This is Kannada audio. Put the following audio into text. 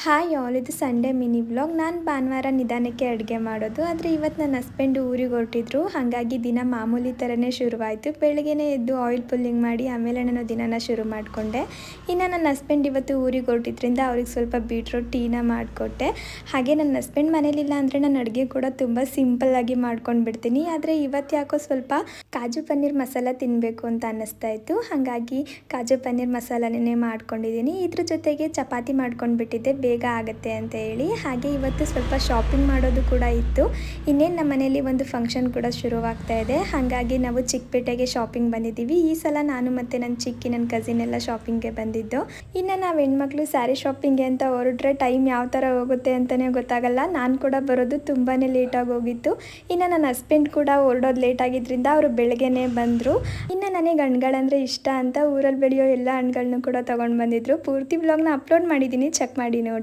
ಹಾಯ್ ಆಲ್, ಇದು ಸಂಡೇ ಮಿನಿ ವ್ಲಾಗ್. ನಾನು ಭಾನುವಾರ ನಿಧಾನಕ್ಕೆ ಅಡುಗೆ ಮಾಡೋದು. ಆದರೆ ಇವತ್ತು ನನ್ನ ಹಸ್ಬೆಂಡು ಊರಿಗೆ ಹೊರಟಿದ್ರು, ಹಾಗಾಗಿ ದಿನ ಮಾಮೂಲಿ ಥರನೇ ಶುರುವಾಯಿತು. ಬೆಳಗ್ಗೆನೇ ಎದ್ದು ಆಯಿಲ್ ಪುಲ್ಲಿಂಗ್ ಮಾಡಿ ಆಮೇಲೆ ನಾನು ದಿನನ ಶುರು ಮಾಡಿಕೊಂಡೆ. ಇನ್ನು ನನ್ನ ಹಸ್ಬೆಂಡ್ ಇವತ್ತು ಊರಿಗೆ ಹೊರಟಿದ್ರಿಂದ ಅವ್ರಿಗೆ ಸ್ವಲ್ಪ ಬೀಟ್ರೋಟ್ ಟೀನ ಮಾಡಿಕೊಟ್ಟೆ. ಹಾಗೆ ನನ್ನ ಹಸ್ಬೆಂಡ್ ಮನೇಲಿಲ್ಲ ಅಂದರೆ ನಾನು ಅಡುಗೆ ಕೂಡ ತುಂಬ ಸಿಂಪಲ್ಲಾಗಿ ಮಾಡ್ಕೊಂಡು ಬಿಡ್ತೀನಿ. ಆದರೆ ಇವತ್ತು ಯಾಕೋ ಸ್ವಲ್ಪ ಕಾಜು ಪನ್ನೀರ್ ಮಸಾಲ ತಿನ್ನಬೇಕು ಅಂತ ಅನ್ನಿಸ್ತಾ ಇತ್ತು. ಹಾಗಾಗಿ ಕಾಜು ಪನ್ನೀರ್ ಮಸಾಲನೇ ಮಾಡ್ಕೊಂಡಿದ್ದೀನಿ. ಇದ್ರ ಜೊತೆಗೆ ಚಪಾತಿ ಮಾಡ್ಕೊಂಡ್ಬಿಟ್ಟಿದ್ದೆ, ಬೇಗ ಆಗುತ್ತೆ ಅಂತ ಹೇಳಿ. ಹಾಗೆ ಇವತ್ತು ಸ್ವಲ್ಪ ಶಾಪಿಂಗ್ ಮಾಡೋದು ಕೂಡ ಇತ್ತು. ಇನ್ನೇನು ನಮ್ಮ ಮನೆಯಲ್ಲಿ ಒಂದು ಫಂಕ್ಷನ್ ಕೂಡ ಶುರುವಾಗ್ತಾ ಇದೆ. ಹಾಗಾಗಿ ನಾವು ಚಿಕ್ಕಪೇಟೆಗೆ ಶಾಪಿಂಗ್ ಬಂದಿದ್ದೀವಿ. ಈ ಸಲ ನಾನು ಮತ್ತು ನನ್ನ ಕಸಿನ್ ಎಲ್ಲ ಶಾಪಿಂಗ್ಗೆ ಬಂದಿದ್ದು. ಇನ್ನು ನಾವು ಹೆಣ್ಮಕ್ಳು ಸ್ಯಾರಿ ಶಾಪಿಂಗ್ಗೆ ಅಂತ ಹೊರಟ್ರೆ ಟೈಮ್ ಯಾವ ಥರ ಹೋಗುತ್ತೆ ಅಂತಲೇ ಗೊತ್ತಾಗಲ್ಲ. ನಾನು ಕೂಡ ಬರೋದು ತುಂಬಾ ಲೇಟಾಗಿ ಹೋಗಿತ್ತು. ಇನ್ನು ನನ್ನ ಹಸ್ಬೆಂಡ್ ಕೂಡ ಹೊರಡೋದು ಲೇಟ್ ಆಗಿದ್ದರಿಂದ ಅವರು ಬೆಳಗ್ಗೆನೇ ಬಂದರು. ಇನ್ನು ನನಗೆ ಹಣ್ಗಳಂದರೆ ಇಷ್ಟ ಅಂತ ಊರಲ್ಲಿ ಬೆಳೆಯೋ ಎಲ್ಲ ಹಣ್ಗಳನ್ನೂ ಕೂಡ ತೊಗೊಂಡು ಬಂದಿದ್ದರು. ಪೂರ್ತಿ ವ್ಲಾಗ್ನ ಅಪ್ಲೋಡ್ ಮಾಡಿದ್ದೀನಿ, ಚೆಕ್ ಮಾಡಿ ನೋಡಿ.